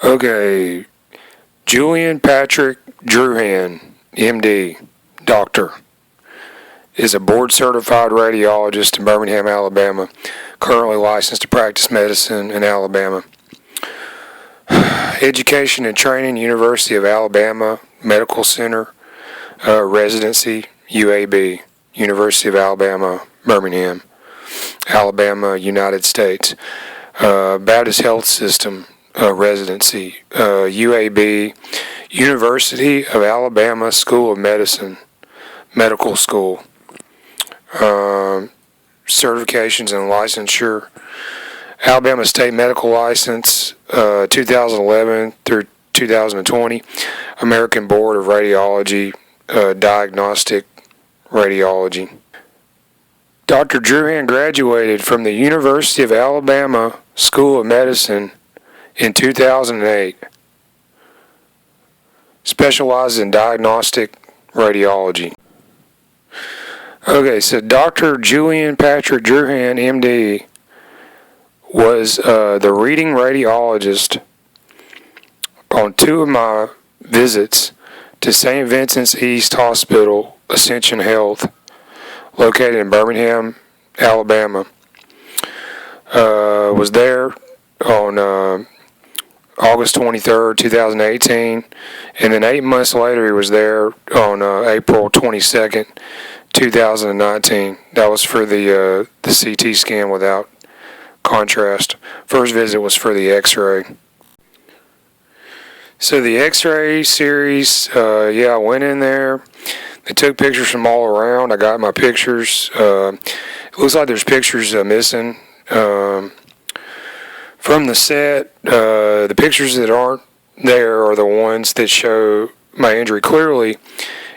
Okay, Julian Patrick Druhan, MD, doctor, is a board-certified radiologist in Birmingham, Alabama, currently licensed to practice medicine in Alabama. Education and training, University of Alabama Medical Center, residency, UAB, University of Alabama, Birmingham, Alabama, United States. Baptist Health System, residency, UAB, University of Alabama School of Medicine, Medical School. Certifications and licensure, Alabama State Medical License, 2011 through 2020, American Board of Radiology, Diagnostic Radiology. Dr. Druhan graduated from the University of Alabama School of Medicine in 2008. Specializes in diagnostic radiology. Okay, so Dr. Julian Patrick Druhan, MD, was the reading radiologist on two of my visits to St. Vincent's East Hospital, Ascension Health, located in Birmingham, Alabama. Was there on August 23rd, 2018, and then 8 months later he was there on April 22nd, 2019. That was for the CT scan without contrast. First visit was for the X-ray. So the X-ray series, I went in there. They took pictures from all around. I got my pictures. It looks like there's pictures missing from the set. The pictures that aren't there are the ones that show my injury clearly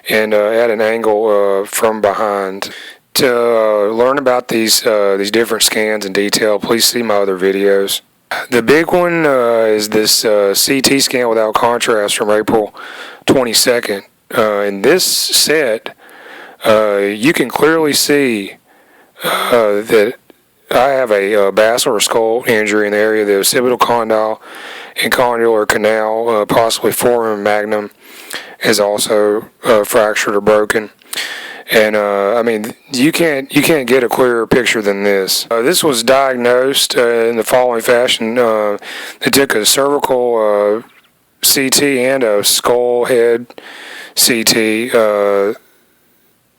and at an angle from behind. To learn about these different scans in detail, please see my other videos. The big one is this CT scan without contrast from April 22nd. In this set, you can clearly see that I have a basilar skull injury in the area of the occipital condyle and condylar canal, possibly foramen magnum is also fractured or broken. And you can't get a clearer picture than this. This was diagnosed in the following fashion. They took a cervical CT and a skull head CT.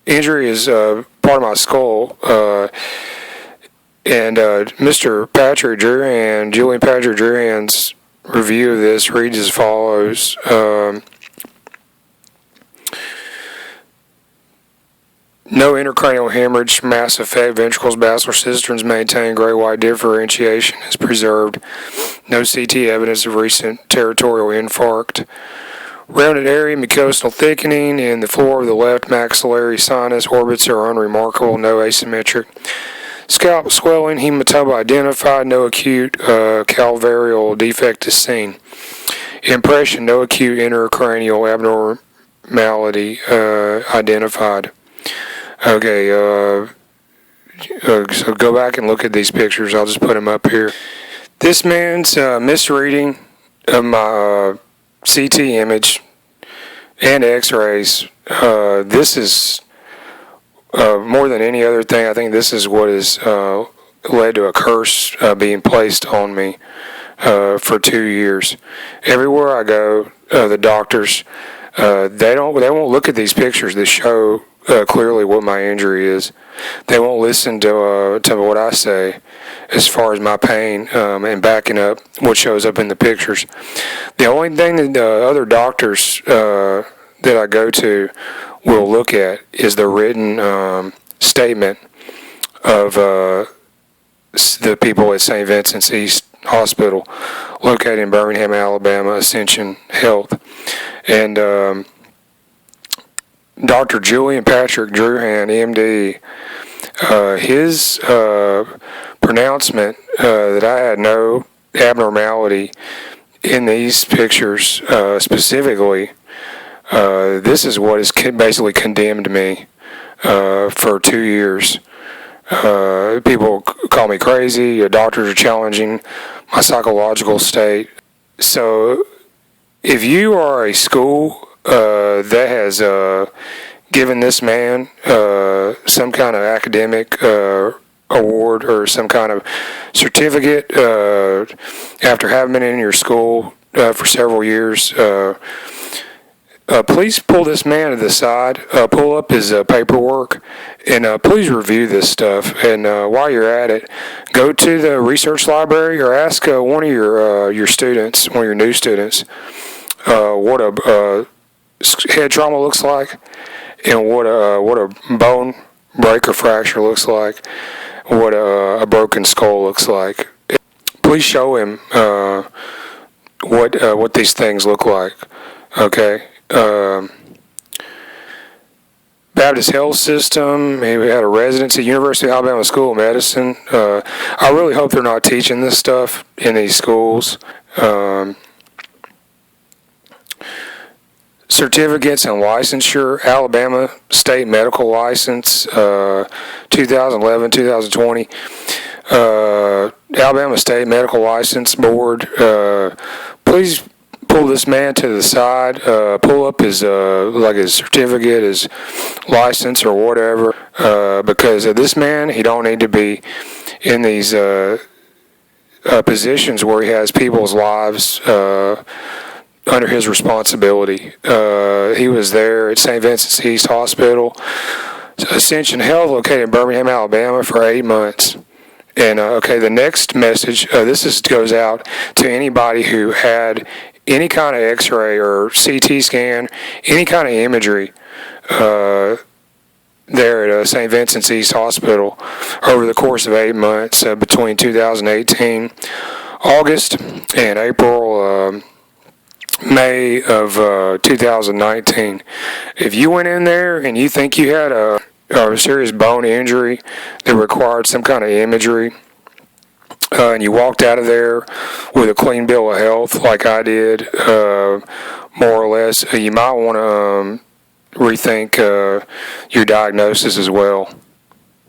Injury is part of my skull. And Mr. Patrick Druhan, Julian Patrick Druhan's review of this reads as follows. No intracranial hemorrhage, mass effect, ventricles, basilar cisterns maintained, gray white differentiation is preserved. No CT evidence of recent territorial infarct. Rounded area mucosal thickening in the floor of the left maxillary sinus. Orbits are unremarkable, no asymmetric. Scalp swelling, hematoma identified, no acute calvarial defect is seen. Impression, no acute intracranial abnormality identified. Okay, so go back and look at these pictures. I'll just put them up here. This man's misreading of my CT image and X-rays. This is more than any other thing. I think this is what has led to a curse being placed on me for 2 years. Everywhere I go, the doctors they won't look at these pictures that show clearly what my injury is. They won't listen to what I say as far as my pain and backing up what shows up in the pictures. The only thing that other doctors that I go to will look at is the written statement of the people at St. Vincent's East Hospital, located in Birmingham, Alabama, Ascension Health. And Dr. Julian Patrick Druhan, MD, his pronouncement that I had no abnormality in these pictures specifically, this is what has basically condemned me for 2 years. People call me crazy. Doctors are challenging my psychological state. So if you are a school that has given this man some kind of academic award or some kind of certificate after having been in your school for several years, please pull this man to the side, pull up his paperwork, and please review this stuff. And while you're at it, go to the research library or ask one of your students, one of your new students, what a head trauma looks like, and what a bone break or fracture looks like, what a broken skull looks like. Please show him what these things look like. Okay. Baptist Health System. We had a residency, University of Alabama School of Medicine. I really hope they're not teaching this stuff in these schools. Certificates and licensure, Alabama State Medical License, 2011, 2020. Alabama State Medical License Board. Please pull this man to the side, pull up his his certificate, his license, or whatever, because this man, he don't need to be in these positions where he has people's lives under his responsibility. He was there at St. Vincent's East Hospital, Ascension Health, located in Birmingham, Alabama, for 8 months. And the next message, goes out to anybody who had any kind of X-ray or CT scan, any kind of imagery there at St. Vincent's East Hospital over the course of 8 months between 2018 August and April May of 2019. If you went in there and you think you had a serious bone injury that required some kind of imagery, and you walked out of there with a clean bill of health like I did, more or less, you might want to rethink your diagnosis as well.